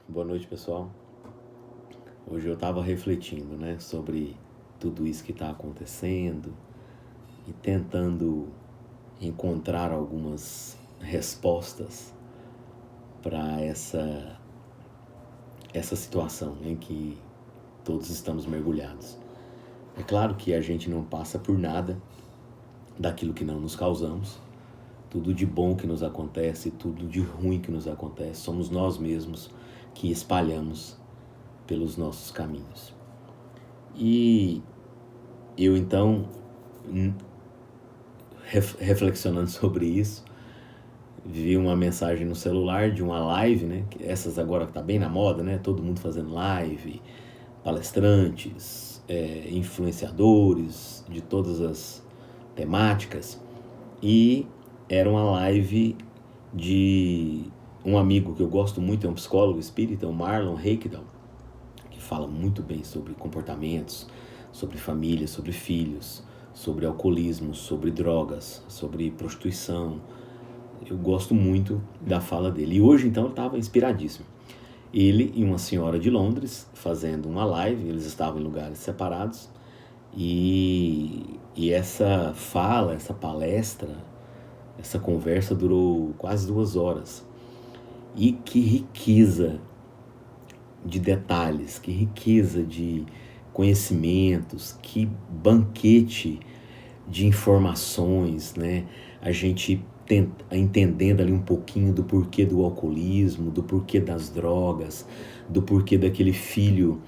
Boa noite, pessoal. Hoje eu estava refletindo, sobre tudo isso que está acontecendo e tentando encontrar algumas respostas para essa situação em que todos estamos mergulhados. É claro que a gente não passa por nada daquilo que não nos causamos. Tudo de bom que nos acontece, tudo de ruim que nos acontece, somos nós mesmos que espalhamos pelos nossos caminhos. E eu então, reflexionando sobre isso, vi uma mensagem no celular de uma live, essas agora que tá bem na moda, todo mundo fazendo live, palestrantes, influenciadores de todas as temáticas, e era uma live de um amigo que eu gosto muito, é um psicólogo espírita, o Marlon Reikdal, que fala muito bem sobre comportamentos, sobre família, sobre filhos, sobre alcoolismo, sobre drogas, sobre prostituição. Eu gosto muito da fala dele. E hoje, então, ele estava inspiradíssimo. Ele e uma senhora de Londres fazendo uma live, eles estavam em lugares separados, e essa fala, essa palestra, essa conversa durou quase 2 horas. E que riqueza de detalhes, que riqueza de conhecimentos, que banquete de informações, A gente entendendo ali um pouquinho do porquê do alcoolismo, do porquê das drogas, do porquê daquele filho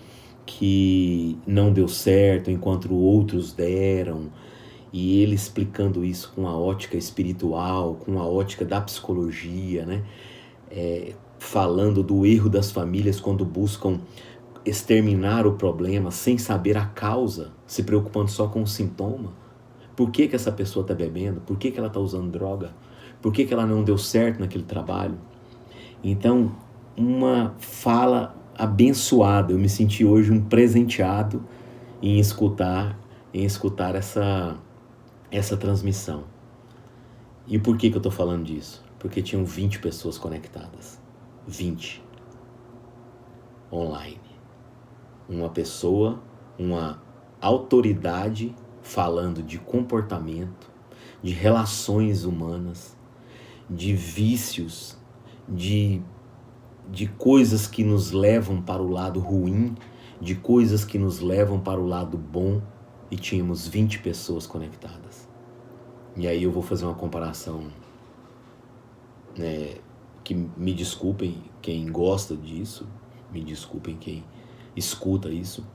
que não deu certo enquanto outros deram, e ele explicando isso com a ótica espiritual, com a ótica da psicologia, falando do erro das famílias quando buscam exterminar o problema sem saber a causa, se preocupando só com o sintoma. Por que essa pessoa está bebendo? Por que ela está usando droga? Por que ela não deu certo naquele trabalho? Então, uma fala abençoada. Eu me senti hoje um presenteado em escutar essa transmissão. E por que eu estou falando disso? Porque tinham 20 pessoas conectadas. 20. Online. Uma pessoa, uma autoridade falando de comportamento, de relações humanas, de vícios, de coisas que nos levam para o lado ruim, de coisas que nos levam para o lado bom, e tínhamos 20 pessoas conectadas. E aí eu vou fazer uma comparação, que me desculpem quem gosta disso, me desculpem quem escuta isso,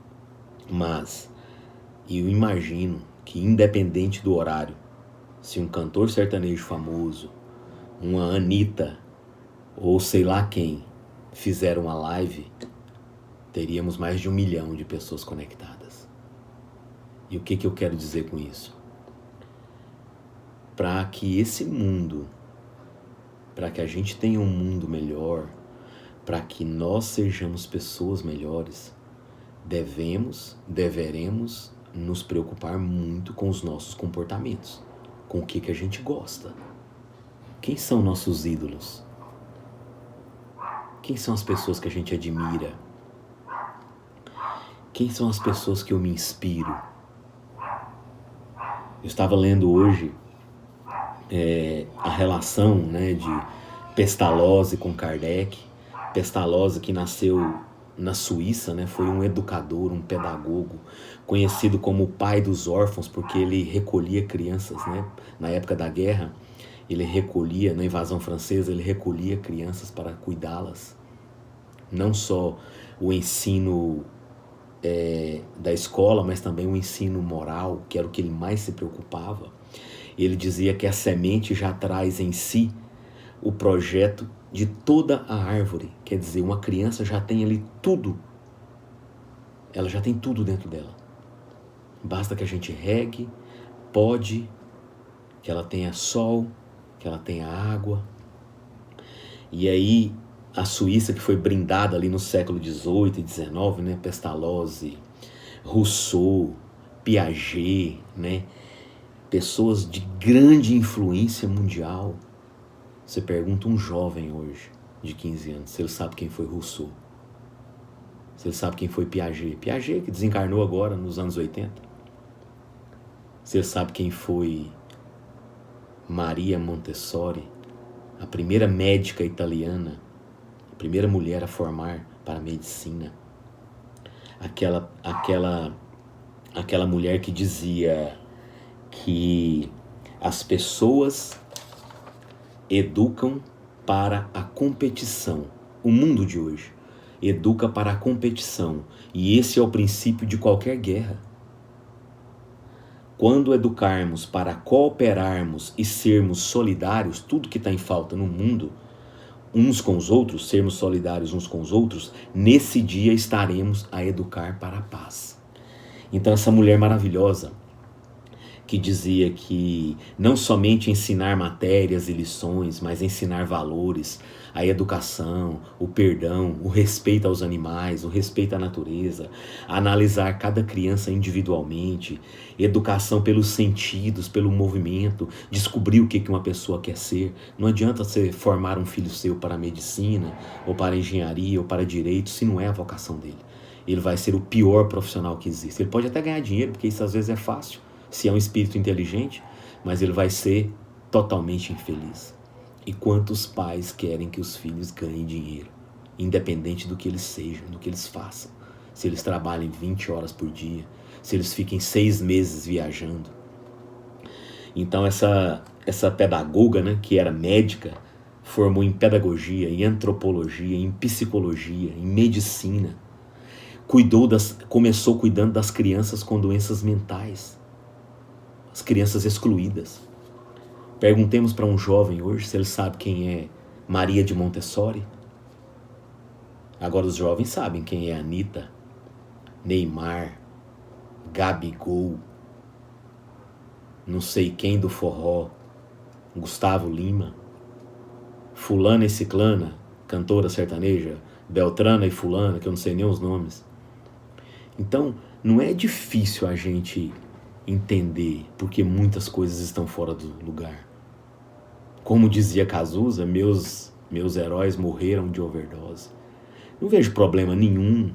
mas eu imagino que, independente do horário, se um cantor sertanejo famoso, uma Anitta ou sei lá quem fizer uma live, teríamos mais de 1 milhão de pessoas conectadas. E o que eu quero dizer com isso? Para que esse mundo, para que a gente tenha um mundo melhor, para que nós sejamos pessoas melhores, deveremos nos preocupar muito com os nossos comportamentos, com o que a gente gosta. Quem são nossos ídolos? Quem são as pessoas que a gente admira? Quem são as pessoas que eu me inspiro? Eu estava lendo hoje a relação, de Pestalozzi com Kardec. Pestalozzi, que nasceu na Suíça, foi um educador, um pedagogo, conhecido como o pai dos órfãos, porque ele recolhia crianças, na época da guerra. Ele recolhia, na invasão francesa, ele recolhia crianças para cuidá-las. Não só o ensino da escola, mas também o ensino moral, que era o que ele mais se preocupava. Ele dizia que a semente já traz em si o projeto de toda a árvore. Quer dizer, uma criança já tem ali tudo. Ela já tem tudo dentro dela. Basta que a gente regue, pode, que ela tenha sol, que ela tenha água. E aí, a Suíça, que foi brindada ali no século XVIII e XIX, Pestalozzi, Rousseau, Piaget, pessoas de grande influência mundial. Você pergunta um jovem hoje, de 15 anos, se ele sabe quem foi Rousseau. Você sabe quem foi Piaget? Piaget, que desencarnou agora nos anos 80. Você sabe quem foi Maria Montessori, a primeira médica italiana, a primeira mulher a formar para a medicina? Aquela mulher que dizia que as pessoas educam para a competição. O mundo de hoje educa para a competição, e esse é o princípio de qualquer guerra. Quando educarmos para cooperarmos e sermos solidários, tudo que está em falta no mundo, uns com os outros, sermos solidários uns com os outros, nesse dia estaremos a educar para a paz. Então essa mulher maravilhosa, que dizia que não somente ensinar matérias e lições, mas ensinar valores, a educação, o perdão, o respeito aos animais, o respeito à natureza, analisar cada criança individualmente, educação pelos sentidos, pelo movimento, descobrir o que uma pessoa quer ser. Não adianta você formar um filho seu para a medicina, ou para a engenharia, ou para direito, se não é a vocação dele. Ele vai ser o pior profissional que existe. Ele pode até ganhar dinheiro, porque isso às vezes é fácil, se é um espírito inteligente, mas ele vai ser totalmente infeliz. E quantos pais querem que os filhos ganhem dinheiro, independente do que eles sejam, do que eles façam? Se eles trabalhem 20 horas por dia, se eles fiquem 6 meses viajando. Então essa pedagoga, né, que era médica, formou em pedagogia, em antropologia, em psicologia, em medicina. Começou cuidando das crianças com doenças mentais, as crianças excluídas. Perguntemos para um jovem hoje se ele sabe quem é Maria de Montessori. Agora os jovens sabem quem é Anitta, Neymar, Gabigol, não sei quem do forró, Gustavo Lima, fulana e ciclana, cantora sertaneja, Beltrana e fulana, que eu não sei nem os nomes. Então, não é difícil a gente entender porque muitas coisas estão fora do lugar. Como dizia Cazuza, meus heróis morreram de overdose. Não vejo problema nenhum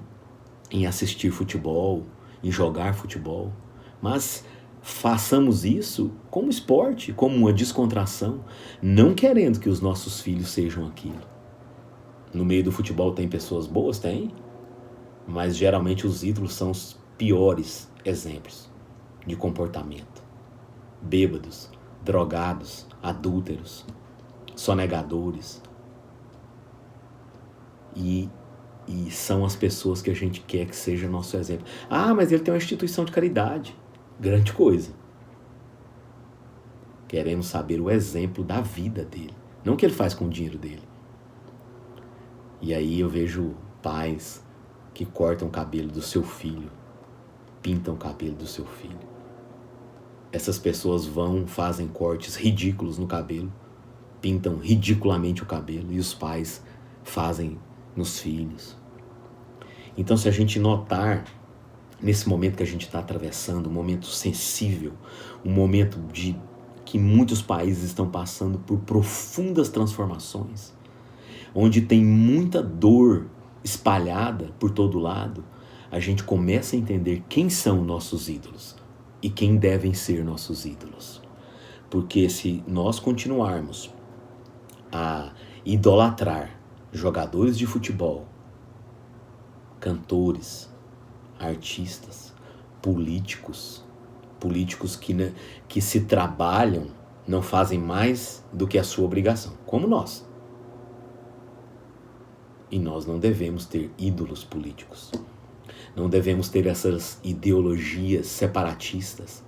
em assistir futebol, em jogar futebol, mas façamos isso como esporte, como uma descontração, não querendo que os nossos filhos sejam aquilo. No meio do futebol tem pessoas boas? Tem, mas geralmente os ídolos são os piores exemplos de comportamento. Bêbados, drogados, adúlteros, sonegadores. E são as pessoas que a gente quer que seja nosso exemplo. Ah, mas ele tem uma instituição de caridade. Grande coisa. Queremos saber o exemplo da vida dele, não o que ele faz com o dinheiro dele. E aí eu vejo pais que cortam o cabelo do seu filho, pintam o cabelo do seu filho. Essas pessoas fazem cortes ridículos no cabelo, pintam ridiculamente o cabelo, e os pais fazem nos filhos. Então, se a gente notar, nesse momento que a gente está atravessando, um momento sensível, um momento que muitos países estão passando por profundas transformações, onde tem muita dor espalhada por todo lado, a gente começa a entender quem são nossos ídolos e quem devem ser nossos ídolos. Porque se nós continuarmos a idolatrar jogadores de futebol, cantores, artistas, políticos que se trabalham, não fazem mais do que a sua obrigação, como nós. E nós não devemos ter ídolos políticos. Não devemos ter essas ideologias separatistas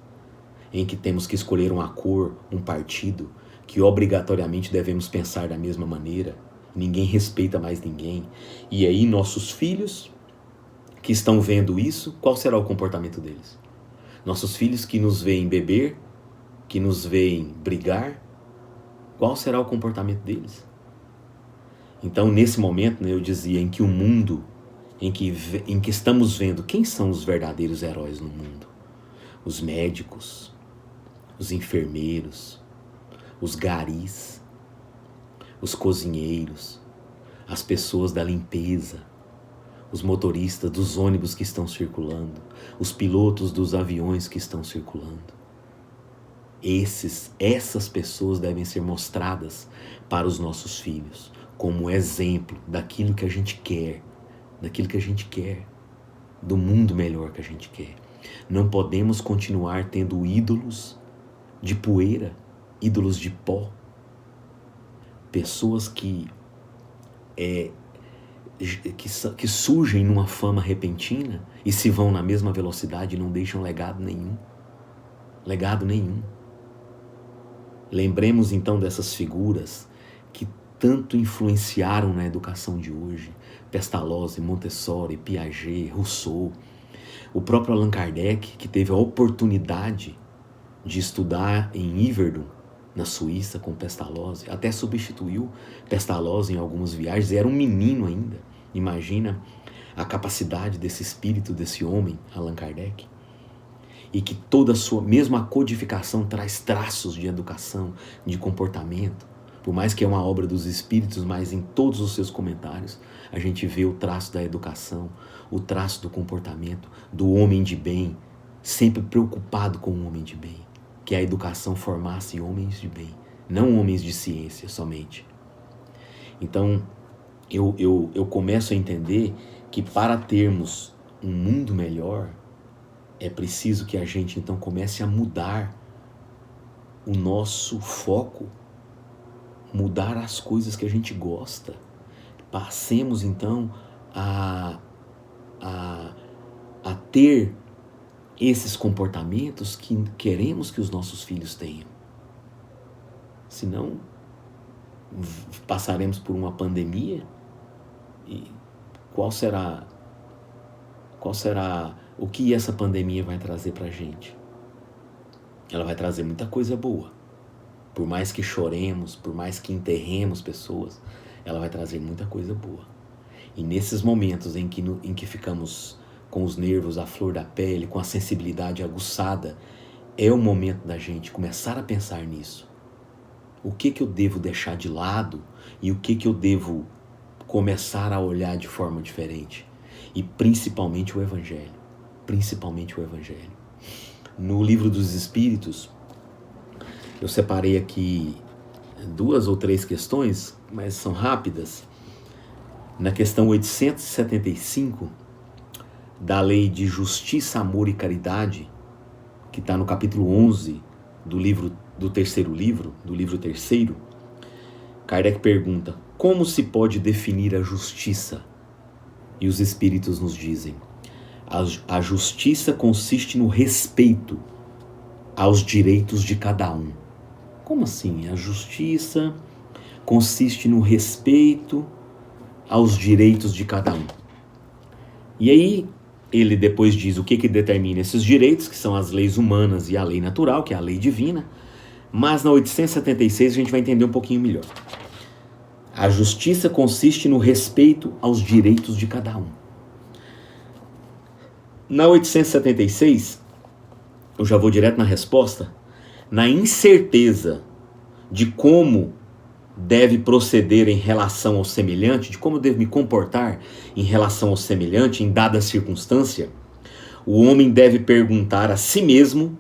em que temos que escolher uma cor, um partido, que obrigatoriamente devemos pensar da mesma maneira. Ninguém respeita mais ninguém. E aí nossos filhos que estão vendo isso, qual será o comportamento deles? Nossos filhos que nos veem beber, que nos veem brigar, qual será o comportamento deles? Então, nesse momento, né, eu dizia, em que o mundo, em que estamos vendo quem são os verdadeiros heróis no mundo. Os médicos, os enfermeiros, os garis, os cozinheiros, as pessoas da limpeza, os motoristas dos ônibus que estão circulando, os pilotos dos aviões que estão circulando. Essas pessoas devem ser mostradas para os nossos filhos como exemplo daquilo que a gente quer, do mundo melhor que a gente quer. Não podemos continuar tendo ídolos de poeira, ídolos de pó, pessoas que surgem numa fama repentina e se vão na mesma velocidade e não deixam legado nenhum. Lembremos então dessas figuras que tanto influenciaram na educação de hoje: Pestalozzi, Montessori, Piaget, Rousseau, o próprio Allan Kardec, que teve a oportunidade de estudar em Yverdon, na Suíça, com Pestalozzi, até substituiu Pestalozzi em algumas viagens, era um menino ainda. Imagina a capacidade desse espírito, desse homem, Allan Kardec, e que toda a sua, mesmo a codificação traz traços de educação, de comportamento, por mais que é uma obra dos espíritos, mas em todos os seus comentários a gente vê o traço da educação, o traço do comportamento, do homem de bem, sempre preocupado com o homem de bem, que a educação formasse homens de bem, não homens de ciência somente. Então, eu começo a entender que para termos um mundo melhor, é preciso que a gente então comece a mudar o nosso foco, mudar as coisas que a gente gosta. Passemos então a ter esses comportamentos que queremos que os nossos filhos tenham. Senão, passaremos por uma pandemia e qual será o que essa pandemia vai trazer para a gente? Ela vai trazer muita coisa boa. Por mais que choremos, por mais que enterremos pessoas, ela vai trazer muita coisa boa. E nesses momentos em que ficamos com os nervos à flor da pele, com a sensibilidade aguçada, é o momento da gente começar a pensar nisso. O que eu devo deixar de lado e o que eu devo começar a olhar de forma diferente? E principalmente o Evangelho. No Livro dos Espíritos, eu separei aqui 2 ou 3 questões, mas são rápidas. Na questão 875, da Lei de Justiça, Amor e Caridade, que está no capítulo 11 do livro 3º, Kardec pergunta: como se pode definir a justiça? E os Espíritos nos dizem: a justiça consiste no respeito aos direitos de cada um. Como assim? A justiça consiste no respeito aos direitos de cada um. E aí, ele depois diz o que determina esses direitos, que são as leis humanas e a lei natural, que é a lei divina. Mas na 876 a gente vai entender um pouquinho melhor. A justiça consiste no respeito aos direitos de cada um. Na 876, eu já vou direto na resposta, na incerteza de como deve proceder em relação ao semelhante, de como eu devo me comportar em relação ao semelhante em dada circunstância, o homem deve perguntar a si mesmo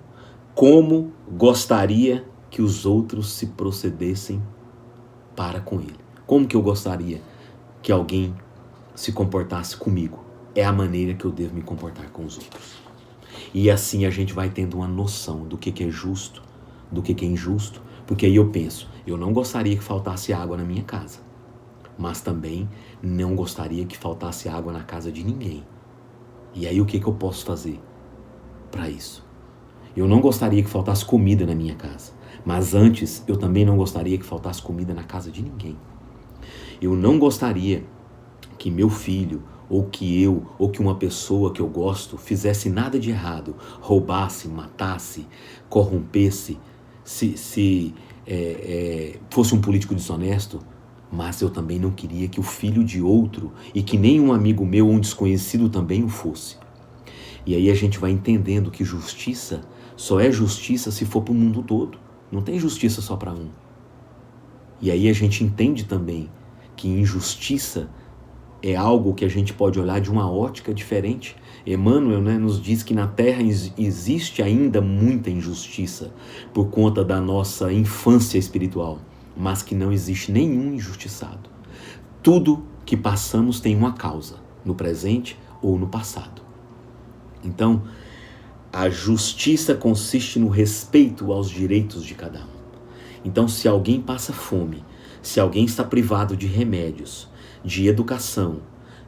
como gostaria que os outros se procedessem para com ele. Como que eu gostaria que alguém se comportasse comigo? É a maneira que eu devo me comportar com os outros. E assim a gente vai tendo uma noção do que é justo, do que é injusto, porque aí eu penso, eu não gostaria que faltasse água na minha casa, mas também não gostaria que faltasse água na casa de ninguém. E aí o que eu posso fazer para isso? Eu não gostaria que faltasse comida na minha casa, mas antes eu também não gostaria que faltasse comida na casa de ninguém. Eu não gostaria que meu filho, ou que uma pessoa que eu gosto fizesse nada de errado, roubasse, matasse, corrompesse, fosse um político desonesto, mas eu também não queria que o filho de outro, e que nem um amigo meu ou um desconhecido também o fosse. E aí a gente vai entendendo que justiça só é justiça se for para o mundo todo, não tem justiça só para um. E aí a gente entende também que injustiça é algo que a gente pode olhar de uma ótica diferente. Emmanuel, né, nos diz que na Terra existe ainda muita injustiça por conta da nossa infância espiritual, mas que não existe nenhum injustiçado. Tudo que passamos tem uma causa, no presente ou no passado. Então, a justiça consiste no respeito aos direitos de cada um. Então, se alguém passa fome, se alguém está privado de remédios, de educação,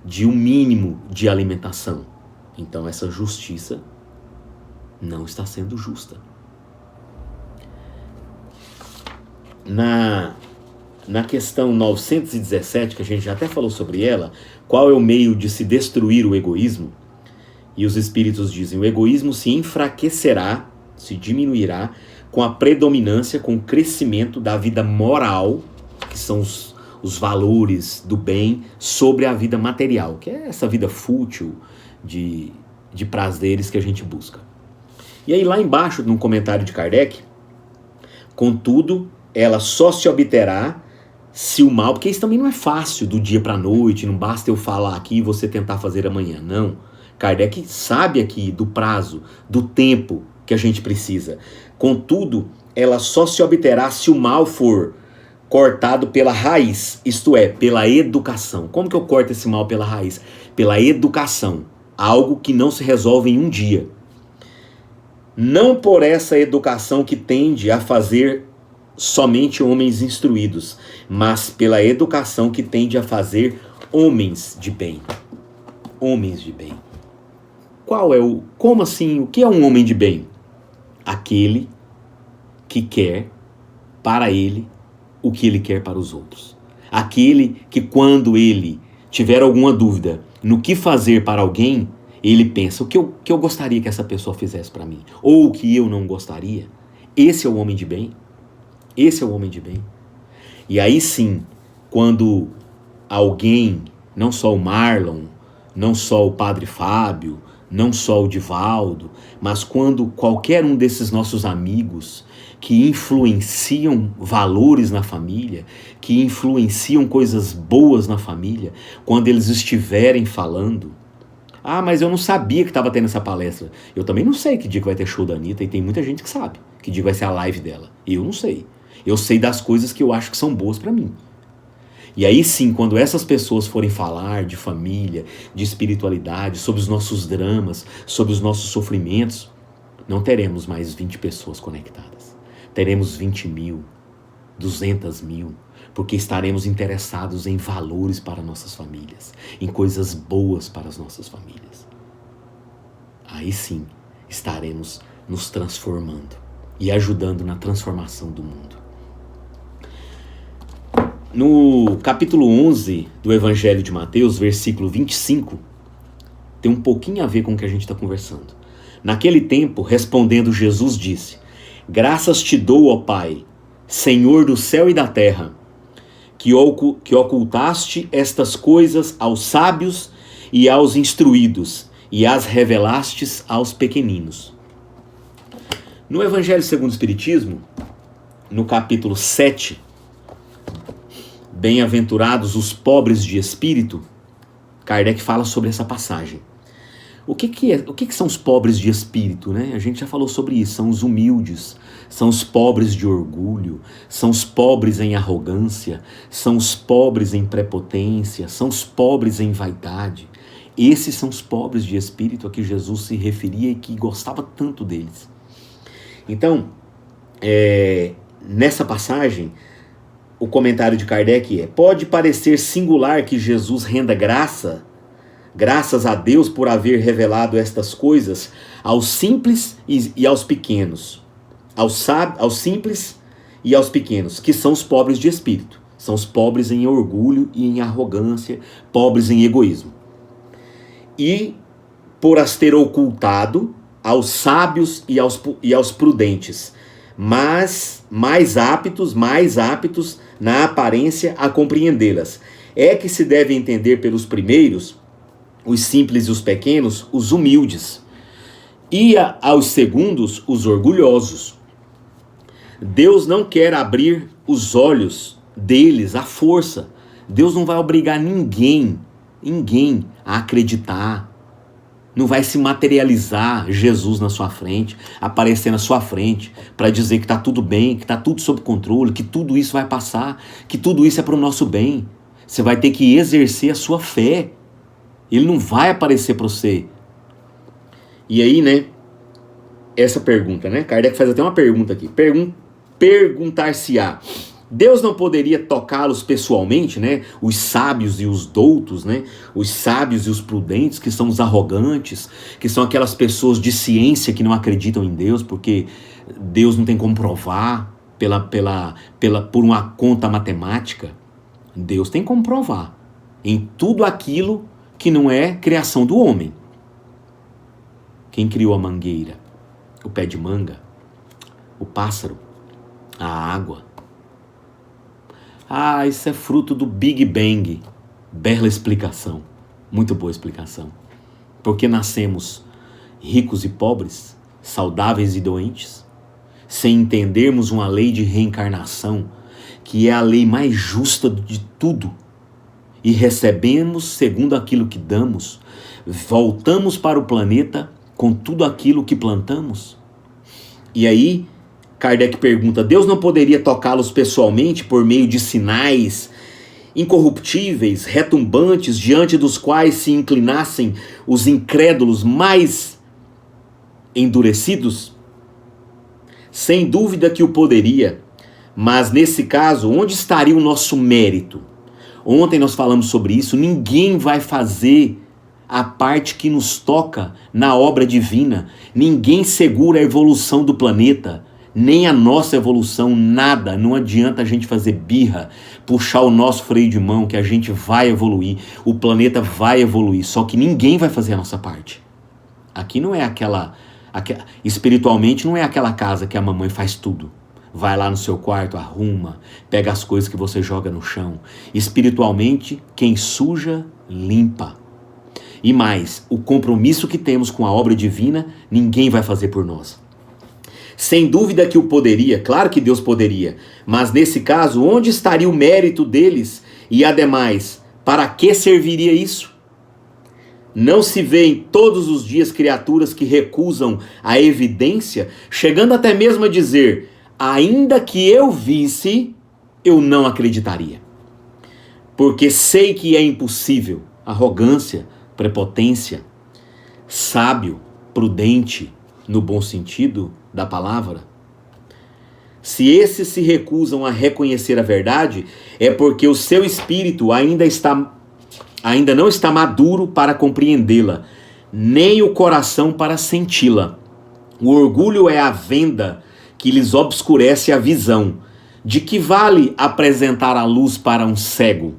de um mínimo de alimentação, então essa justiça não está sendo justa. Na questão 917, que a gente já até falou sobre ela, qual é o meio de se destruir o egoísmo? E os espíritos dizem, o egoísmo se enfraquecerá, se diminuirá, com a predominância, com o crescimento da vida moral, que são os valores do bem, sobre a vida material, que é essa vida fútil de prazeres que a gente busca. E aí lá embaixo, num comentário de Kardec, contudo, ela só se obterá se o mal, porque isso também não é fácil do dia para a noite, não basta eu falar aqui e você tentar fazer amanhã, não. Kardec sabe aqui do prazo, do tempo que a gente precisa. Contudo, ela só se obterá se o mal for cortado pela raiz, isto é, pela educação. Como que eu corto esse mal pela raiz? Pela educação, algo que não se resolve em um dia. Não por essa educação que tende a fazer somente homens instruídos, mas pela educação que tende a fazer homens de bem. Homens de bem. Como assim? O que é um homem de bem? Aquele que quer para ele o que ele quer para os outros. Aquele que quando ele tiver alguma dúvida no que fazer para alguém, ele pensa o que eu gostaria que essa pessoa fizesse para mim, ou o que eu não gostaria. Esse é o homem de bem. Esse é o homem de bem. E aí sim, quando alguém, não só o Marlon, não só o Padre Fábio, não só o Divaldo, mas quando qualquer um desses nossos amigos que influenciam valores na família, que influenciam coisas boas na família, quando eles estiverem falando, mas eu não sabia que estava tendo essa palestra. Eu também não sei que dia que vai ter show da Anitta, e tem muita gente que sabe que dia vai ser a live dela. Eu não sei. Eu sei das coisas que eu acho que são boas para mim. E aí sim, quando essas pessoas forem falar de família, de espiritualidade, sobre os nossos dramas, sobre os nossos sofrimentos, não teremos mais 20 pessoas conectadas. Teremos 20 mil, 200 mil, porque estaremos interessados em valores para nossas famílias, em coisas boas para as nossas famílias. Aí sim, estaremos nos transformando e ajudando na transformação do mundo. No capítulo 11 do Evangelho de Mateus, versículo 25, tem um pouquinho a ver com o que a gente está conversando. Naquele tempo, respondendo, Jesus disse: graças te dou, ó Pai, Senhor do céu e da terra, que ocultaste estas coisas aos sábios e aos instruídos, e as revelastes aos pequeninos. No Evangelho segundo o Espiritismo, no capítulo 7, bem-aventurados os pobres de espírito, Kardec fala sobre essa passagem. O que são os pobres de espírito, né? A gente já falou sobre isso. São os humildes, são os pobres de orgulho, são os pobres em arrogância, são os pobres em prepotência, são os pobres em vaidade. Esses são os pobres de espírito a que Jesus se referia e que gostava tanto deles. Então, nessa passagem, o comentário de Kardec pode parecer singular que Jesus renda graças a Deus por haver revelado estas coisas aos simples e aos pequenos, aos simples e aos pequenos, que são os pobres de espírito, são os pobres em orgulho e em arrogância, pobres em egoísmo. E por as ter ocultado aos sábios e aos prudentes, mas mais aptos na aparência a compreendê-las. É que se deve entender pelos primeiros, os simples e os pequenos, os humildes, e aos segundos, os orgulhosos. Deus não quer abrir os olhos deles à força. Deus não vai obrigar ninguém ninguém a acreditar. Não vai se materializar Jesus na sua frente, aparecer na sua frente, para dizer que está tudo bem, que está tudo sob controle, que tudo isso vai passar, que tudo isso é para o nosso bem. Você vai ter que exercer a sua fé. Ele não vai aparecer para você. E aí, né, essa pergunta, né? Kardec faz até uma pergunta aqui. Perguntar-se-á: Deus não poderia tocá-los pessoalmente, né? Os sábios e os doutos, né? Os sábios e os prudentes, que são os arrogantes, que são aquelas pessoas de ciência que não acreditam em Deus, porque Deus não tem como provar por uma conta matemática. Deus tem como provar em tudo aquilo que não é criação do homem. Quem criou a mangueira? O pé de manga? O pássaro? A água? Ah, isso é fruto do Big Bang. Bela explicação. Muito boa explicação. Porque nascemos ricos e pobres, saudáveis e doentes, sem entendermos uma lei de reencarnação, que é a lei mais justa de tudo, e recebemos segundo aquilo que damos, voltamos para o planeta com tudo aquilo que plantamos. E aí, Kardec pergunta: Deus não poderia tocá-los pessoalmente por meio de sinais incorruptíveis, retumbantes, diante dos quais se inclinassem os incrédulos mais endurecidos? Sem dúvida que o poderia, mas nesse caso, onde estaria o nosso mérito? Ontem nós falamos sobre isso. Ninguém vai fazer a parte que nos toca na obra divina. Ninguém segura a evolução do planeta, nem a nossa evolução, nada. Não adianta a gente fazer birra, puxar o nosso freio de mão, que a gente vai evoluir, o planeta vai evoluir, só que ninguém vai fazer a nossa parte. Aqui não é espiritualmente não é aquela casa que a mamãe faz tudo. Vai lá no seu quarto, arruma, pega as coisas que você joga no chão. Espiritualmente, quem suja, limpa. E mais, o compromisso que temos com a obra divina, ninguém vai fazer por nós. Sem dúvida que o poderia, claro que Deus poderia, mas nesse caso, onde estaria o mérito deles? E ademais, para que serviria isso? Não se vêem todos os dias criaturas que recusam a evidência, chegando até mesmo a dizer: ainda que eu visse, eu não acreditaria. Porque sei que é impossível. Arrogância, prepotência, sábio, prudente, no bom sentido da palavra. Se esses se recusam a reconhecer a verdade, é porque o seu espírito ainda não está maduro para compreendê-la, nem o coração para senti-la. O orgulho é a venda que lhes obscurece a visão. De que vale apresentar a luz para um cego?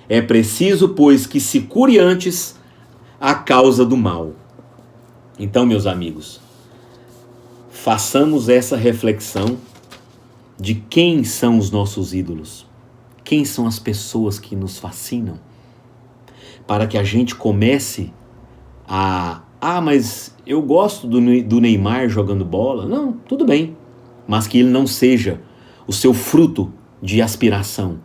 É preciso, pois, que se cure antes a causa do mal. Então, meus amigos, façamos essa reflexão de quem são os nossos ídolos, quem são as pessoas que nos fascinam, para que a gente comece a... mas eu gosto do Neymar jogando bola. Não, tudo bem, mas que ele não seja o seu fruto de aspiração,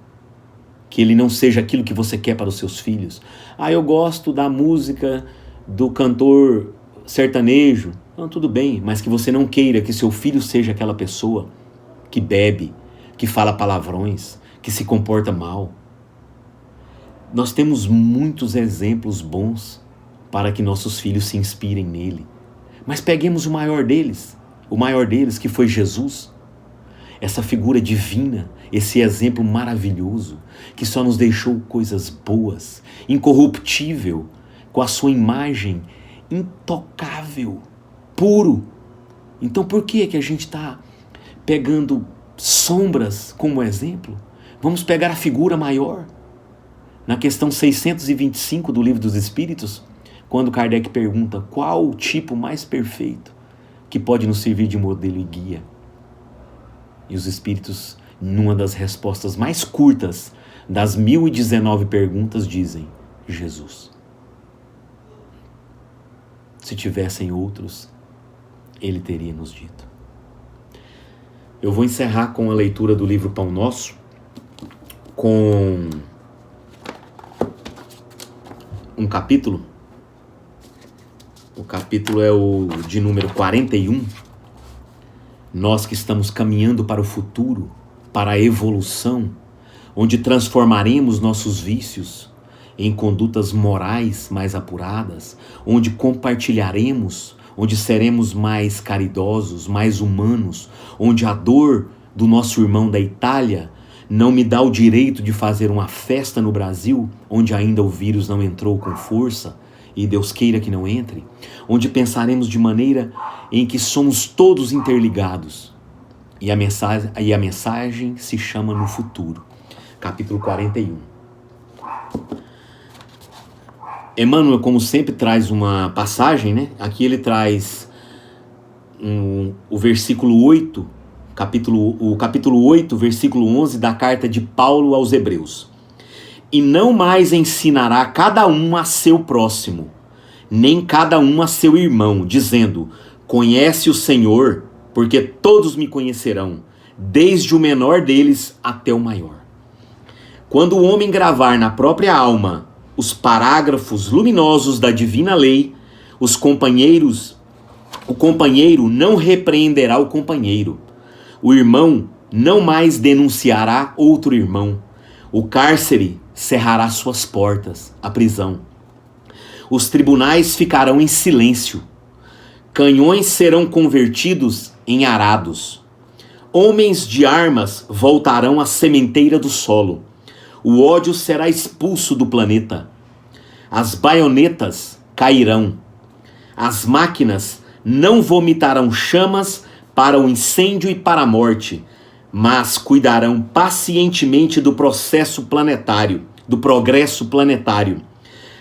que ele não seja aquilo que você quer para os seus filhos. Eu gosto da música do cantor sertanejo. Não, tudo bem, mas que você não queira que seu filho seja aquela pessoa que bebe, que fala palavrões, que se comporta mal. Nós temos muitos exemplos bons para que nossos filhos se inspirem nele. Mas peguemos o maior deles que foi Jesus. Essa figura divina, esse exemplo maravilhoso, que só nos deixou coisas boas, incorruptível, com a sua imagem intocável, puro. Então por que a gente está pegando sombras como exemplo? Vamos pegar a figura maior. Na questão 625 do Livro dos Espíritos, quando Kardec pergunta qual o tipo mais perfeito que pode nos servir de modelo e guia. E os Espíritos, numa das respostas mais curtas das 1019 perguntas, dizem: Jesus. Se tivessem outros, ele teria nos dito. Eu vou encerrar com a leitura do livro Pão Nosso, com um capítulo. O capítulo é o de número 41. Nós que estamos caminhando para o futuro, para a evolução, onde transformaremos nossos vícios em condutas morais mais apuradas, onde compartilharemos, onde seremos mais caridosos, mais humanos, onde a dor do nosso irmão da Itália não me dá o direito de fazer uma festa no Brasil, onde ainda o vírus não entrou com força, e Deus queira que não entre, onde pensaremos de maneira em que somos todos interligados. E a mensagem se chama No Futuro. Capítulo 41. Emmanuel, como sempre, traz uma passagem, né? Aqui ele traz o versículo 8, o capítulo 8, versículo 11 da carta de Paulo aos Hebreus. E não mais ensinará cada um a seu próximo, nem cada um a seu irmão, dizendo: conhece o Senhor, porque todos me conhecerão, desde o menor deles até o maior. Quando o homem gravar na própria alma os parágrafos luminosos da divina lei, o companheiro não repreenderá o companheiro, o irmão não mais denunciará outro irmão, o cárcere cerrará suas portas, a prisão. Os tribunais ficarão em silêncio, canhões serão convertidos em arados, homens de armas voltarão à sementeira do solo, o ódio será expulso do planeta, as baionetas cairão, as máquinas não vomitarão chamas para o incêndio e para a morte, mas cuidarão pacientemente do progresso planetário.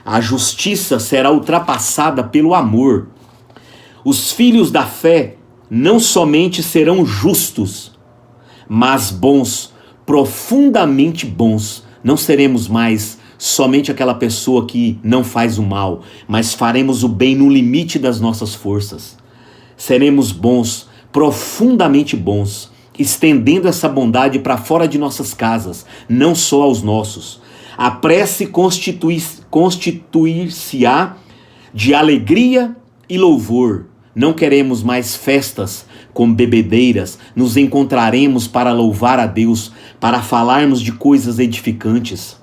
A justiça será ultrapassada pelo amor. Os filhos da fé não somente serão justos, mas bons, profundamente bons. Não seremos mais somente aquela pessoa que não faz o mal, mas faremos o bem no limite das nossas forças. Seremos bons, profundamente bons, estendendo essa bondade para fora de nossas casas, não só aos nossos. A prece constituir-se-á de alegria e louvor. Não queremos mais festas com bebedeiras, nos encontraremos para louvar a Deus, para falarmos de coisas edificantes.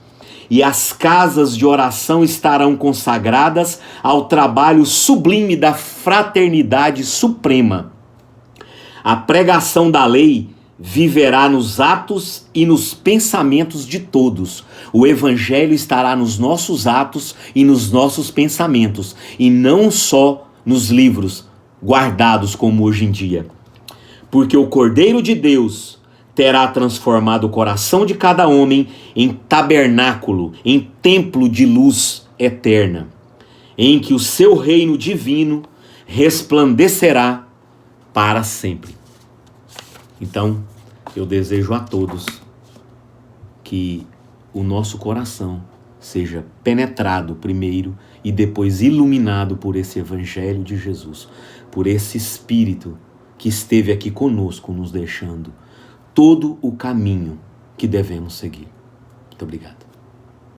E as casas de oração estarão consagradas ao trabalho sublime da fraternidade suprema. A pregação da lei viverá nos atos e nos pensamentos de todos. O evangelho estará nos nossos atos e nos nossos pensamentos, e não só nos livros guardados como hoje em dia. Porque o Cordeiro de Deus terá transformado o coração de cada homem em tabernáculo, em templo de luz eterna, em que o seu reino divino resplandecerá para sempre. Então, eu desejo a todos que o nosso coração seja penetrado primeiro e depois iluminado por esse Evangelho de Jesus, por esse Espírito que esteve aqui conosco, nos deixando todo o caminho que devemos seguir. Muito obrigado.